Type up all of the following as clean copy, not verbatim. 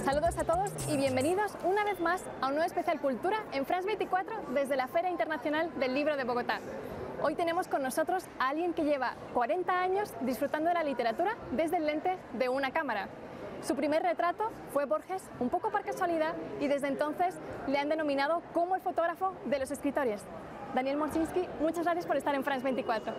Saludos a todos y bienvenidos una vez más a un nuevo especial Cultura en France 24 desde la Feria Internacional del Libro de Bogotá. Hoy tenemos con nosotros a alguien que lleva 40 años disfrutando de la literatura desde el lente de una cámara. Su primer retrato fue Borges, un poco por casualidad, y desde entonces le han denominado como el fotógrafo de los escritores. Daniel Morszynski, muchas gracias por estar en France 24.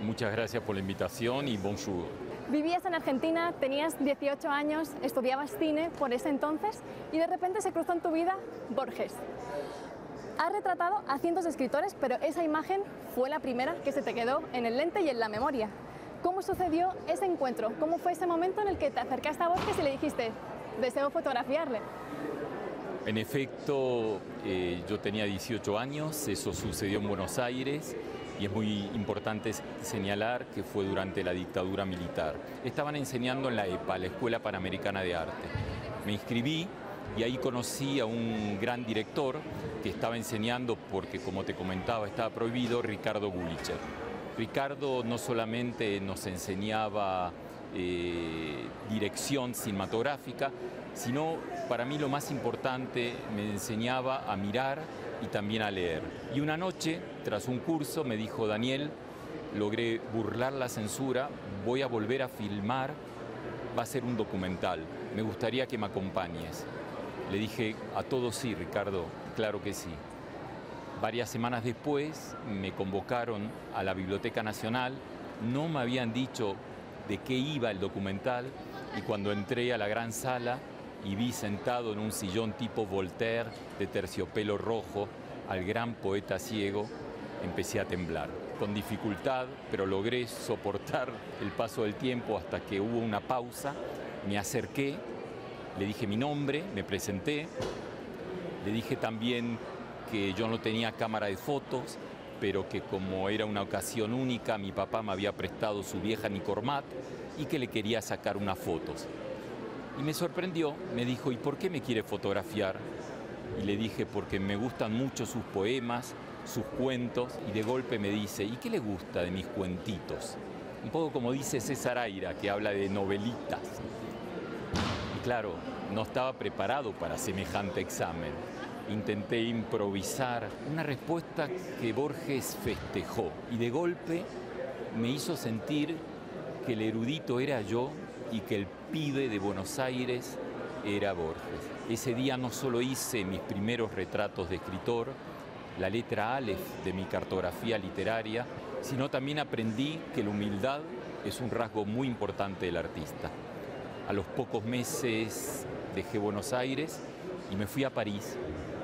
Muchas gracias por la invitación y bonjour. Vivías en Argentina, tenías 18 años, estudiabas cine por ese entonces y de repente se cruzó en tu vida Borges. Has retratado a cientos de escritores, pero esa imagen fue la primera que se te quedó en el lente y en la memoria. ¿Cómo sucedió ese encuentro? ¿Cómo fue ese momento en el que te acercaste a Borges y le dijiste, deseo fotografiarle? En efecto, yo tenía 18 años, eso sucedió en Buenos Aires y es muy importante señalar que fue durante la dictadura militar. Estaban enseñando en la EPA, la Escuela Panamericana de Arte. Me inscribí y ahí conocí a un gran director que estaba enseñando, porque como te comentaba estaba prohibido, Ricardo Gullicher. Ricardo no solamente nos enseñaba dirección cinematográfica, sino para mí lo más importante, me enseñaba a mirar y también a leer. Y una noche, tras un curso, me dijo: Daniel, logré burlar la censura, voy a volver a filmar, va a ser un documental, me gustaría que me acompañes. Le dije: a todos sí, Ricardo, claro que sí. Varias semanas después me convocaron a la Biblioteca Nacional, no me habían dicho de qué iba el documental, y cuando entré a la gran sala y vi sentado en un sillón tipo Voltaire de terciopelo rojo al gran poeta ciego, empecé a temblar. Con dificultad, pero logré soportar el paso del tiempo hasta que hubo una pausa. Me acerqué, le dije mi nombre, me presenté, le dije también que yo no tenía cámara de fotos, pero que como era una ocasión única, mi papá me había prestado su vieja Nicormat y que le quería sacar unas fotos. Y me sorprendió, me dijo: ¿y por qué me quiere fotografiar? Y le dije: porque me gustan mucho sus poemas, sus cuentos. Y de golpe me dice: ¿y qué le gusta de mis cuentitos? Un poco como dice César Aira, que habla de novelitas. Y claro, no estaba preparado para semejante examen. Intenté improvisar una respuesta que Borges festejó. Y de golpe me hizo sentir que el erudito era yo y que el pibe de Buenos Aires era Borges. Ese día no solo hice mis primeros retratos de escritor, la letra Aleph de mi cartografía literaria, sino también aprendí que la humildad es un rasgo muy importante del artista. A los pocos meses dejé Buenos Aires y me fui a París,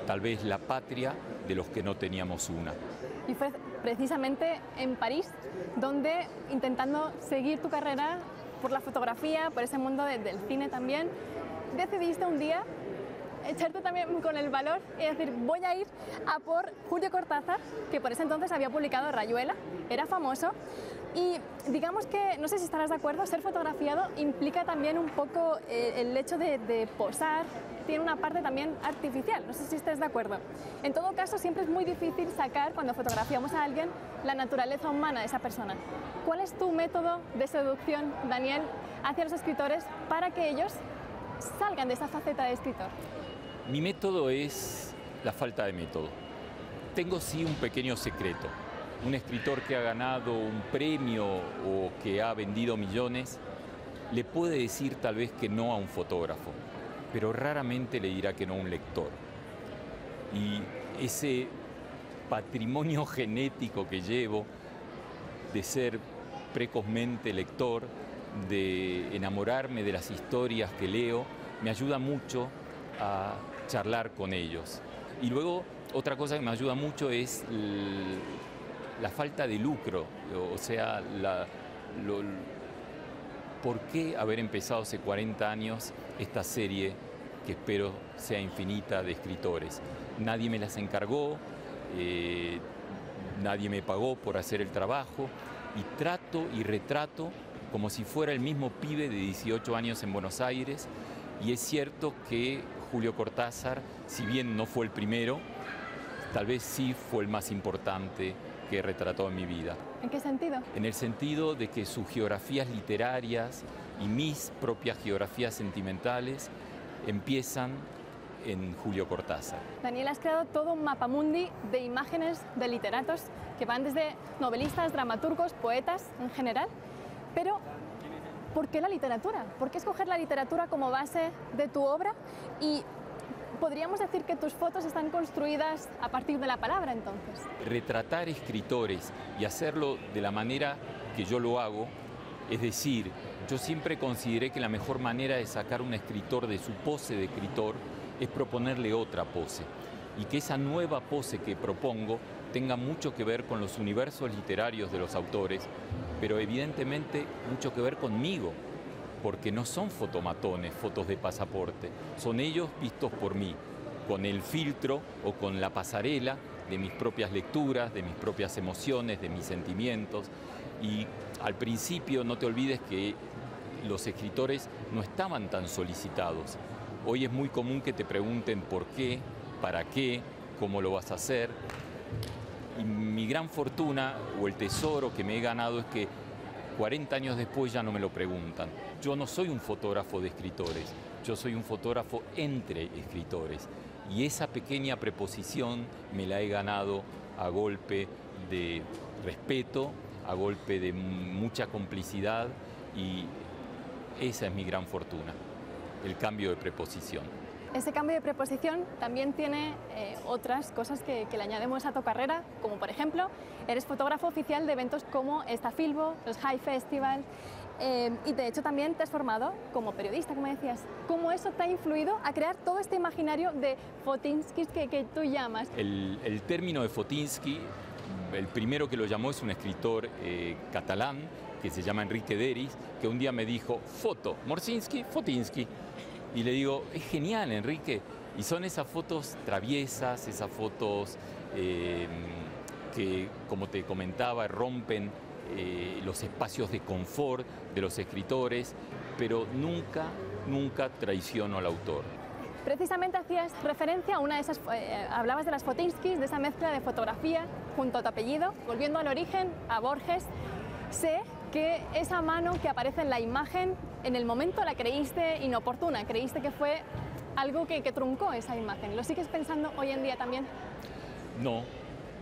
tal vez la patria de los que no teníamos una. Y fue precisamente en París donde, intentando seguir tu carrera por la fotografía, por ese mundo del cine también, decidiste un día echarte también con el valor y decir: voy a ir a por Julio Cortázar, que por ese entonces había publicado Rayuela, era famoso. Y digamos que, no sé si estarás de acuerdo, ser fotografiado implica también un poco el hecho de posar, tiene una parte también artificial, no sé si estés de acuerdo. En todo caso, siempre es muy difícil sacar, cuando fotografiamos a alguien, la naturaleza humana de esa persona. ¿Cuál es tu método de seducción, Daniel, hacia los escritores para que ellos salgan de esa faceta de escritor? Mi método es la falta de método. Tengo sí un pequeño secreto. Un escritor que ha ganado un premio o que ha vendido millones le puede decir tal vez que no a un fotógrafo, pero raramente le dirá que no a un lector. Y ese patrimonio genético que llevo de ser precozmente lector, de enamorarme de las historias que leo, me ayuda mucho a charlar con ellos. Y luego otra cosa que me ayuda mucho es la falta de lucro, o sea, ¿por qué haber empezado hace 40 años esta serie que espero sea infinita de escritores? Nadie me las encargó, nadie me pagó por hacer el trabajo, y trato y retrato como si fuera el mismo pibe de 18 años en Buenos Aires. Y es cierto que Julio Cortázar, si bien no fue el primero, tal vez sí fue el más importante que retrató en mi vida. ¿En qué sentido? En el sentido de que sus geografías literarias y mis propias geografías sentimentales empiezan en Julio Cortázar. Daniel, has creado todo un mapamundi de imágenes de literatos que van desde novelistas, dramaturgos, poetas en general. Pero, ¿por qué la literatura? ¿Por qué escoger la literatura como base de tu obra? Y podríamos decir que tus fotos están construidas a partir de la palabra, entonces. Retratar escritores y hacerlo de la manera que yo lo hago, es decir, yo siempre consideré que la mejor manera de sacar a un escritor de su pose de escritor es proponerle otra pose, y que esa nueva pose que propongo tenga mucho que ver con los universos literarios de los autores, pero evidentemente mucho que ver conmigo, porque no son fotomatones, fotos de pasaporte, son ellos vistos por mí, con el filtro o con la pasarela de mis propias lecturas, de mis propias emociones, de mis sentimientos. Y al principio no te olvides que los escritores no estaban tan solicitados. Hoy es muy común que te pregunten por qué, para qué, cómo lo vas a hacer. Y mi gran fortuna o el tesoro que me he ganado es que 40 años después ya no me lo preguntan. Yo no soy un fotógrafo de escritores, yo soy un fotógrafo entre escritores. Y esa pequeña preposición me la he ganado a golpe de respeto, a golpe de mucha complicidad, y esa es mi gran fortuna, el cambio de preposición. Ese cambio de preposición también tiene otras cosas que le añadimos a tu carrera, como por ejemplo, eres fotógrafo oficial de eventos como Estafilbo, los High Festival, y de hecho también te has formado como periodista, como decías. ¿Cómo eso te ha influido a crear todo este imaginario de Fotinskis que tú llamas? El término de Fotinski, el primero que lo llamó es un escritor catalán que se llama Enrique Deris, que un día me dijo, foto, Morsinski, Fotinski. Y le digo, es genial, Enrique. Y son esas fotos traviesas, esas fotos que, como te comentaba, rompen los espacios de confort de los escritores, pero nunca traiciono al autor. Precisamente hacías referencia a una de esas, hablabas de las Fotinskis, de esa mezcla de fotografía junto a tu apellido, volviendo al origen, a Borges. Sé que esa mano que aparece en la imagen, en el momento la creíste inoportuna, creíste que fue algo que truncó esa imagen. ¿Lo sigues pensando hoy en día también? No,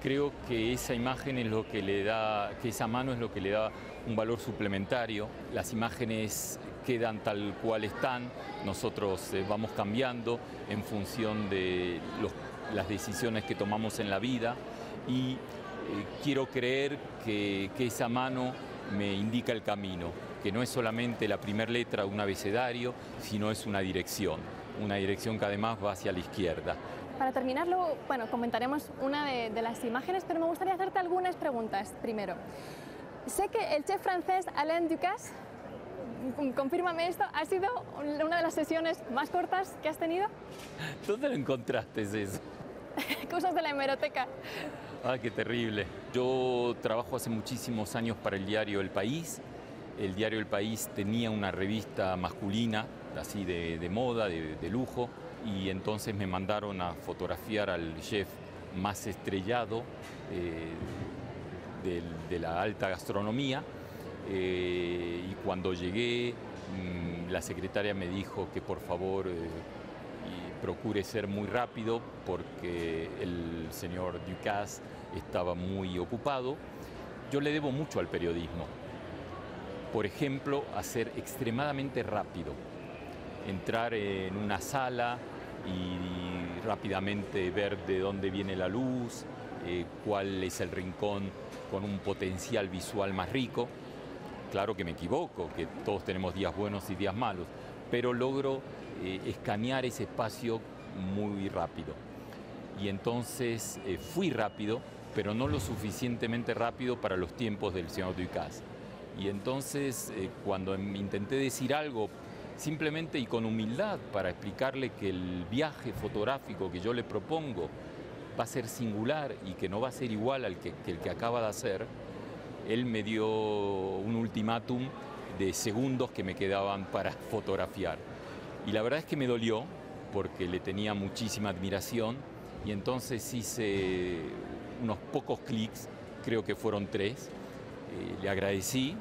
creo que esa imagen es lo que le da, que esa mano es lo que le da un valor suplementario. Las imágenes quedan tal cual están, nosotros vamos cambiando en función de las decisiones que tomamos en la vida, y quiero creer que esa mano me indica el camino, que no es solamente la primera letra de un abecedario, sino es una dirección que además va hacia la izquierda. Para terminarlo, bueno, comentaremos una de las imágenes, pero me gustaría hacerte algunas preguntas primero. Sé que el chef francés Alain Ducasse, confírmame esto, ¿ha sido una de las sesiones más cortas que has tenido? ¿Dónde lo encontraste eso? Cosas de la hemeroteca. ¡Ah, qué terrible! Yo trabajo hace muchísimos años para el diario El País. El diario El País tenía una revista masculina, así de moda, de lujo, y entonces me mandaron a fotografiar al chef más estrellado de la alta gastronomía. Y cuando llegué, la secretaria me dijo que por favor procure ser muy rápido porque el señor Ducasse estaba muy ocupado. Yo le debo mucho al periodismo. Por ejemplo, a ser extremadamente rápido. Entrar en una sala y rápidamente ver de dónde viene la luz, cuál es el rincón con un potencial visual más rico. Claro que me equivoco, que todos tenemos días buenos y días malos, pero logro escanear ese espacio muy rápido. Y entonces fui rápido, pero no lo suficientemente rápido para los tiempos del señor Ducasse. Y entonces cuando intenté decir algo simplemente y con humildad para explicarle que el viaje fotográfico que yo le propongo va a ser singular y que no va a ser igual al que el que acaba de hacer, él me dio un ultimátum de segundos que me quedaban para fotografiar. Y la verdad es que me dolió porque le tenía muchísima admiración, y entonces hice unos pocos clics, creo que fueron 3, le agradecí,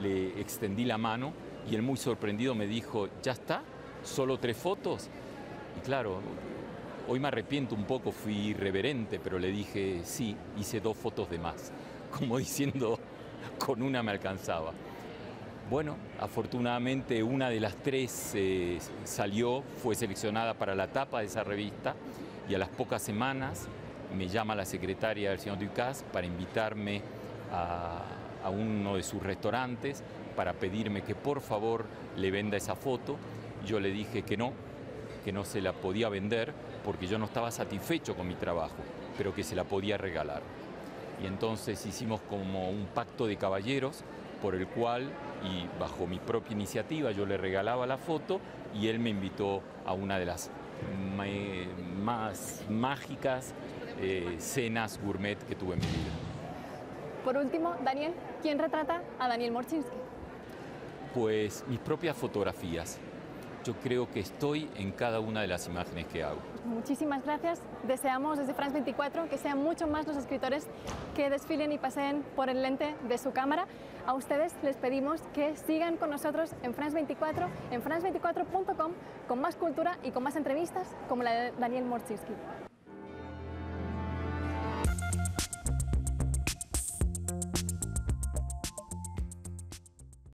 le extendí la mano y él muy sorprendido me dijo, ¿ya está? ¿Solo 3 fotos? Y claro, hoy me arrepiento un poco, fui irreverente, pero le dije, sí, hice 2 fotos de más, como diciendo, con una me alcanzaba. Bueno, afortunadamente una de las 3 salió, fue seleccionada para la tapa de esa revista y a las pocas semanas me llama la secretaria del señor Ducasse para invitarme a uno de sus restaurantes para pedirme que por favor le venda esa foto. Yo le dije que no se la podía vender porque yo no estaba satisfecho con mi trabajo, pero que se la podía regalar. Y entonces hicimos como un pacto de caballeros por el cual, y bajo mi propia iniciativa, yo le regalaba la foto y él me invitó a una de las más mágicas cenas gourmet que tuve en mi vida. Por último, Daniel, ¿quién retrata a Daniel Morczynski? Pues mis propias fotografías. Yo creo que estoy en cada una de las imágenes que hago. Muchísimas gracias. Deseamos desde France 24 que sean mucho más los escritores que desfilen y paseen por el lente de su cámara. A ustedes les pedimos que sigan con nosotros en France 24, en france24.com, con más cultura y con más entrevistas como la de Daniel Morczynski.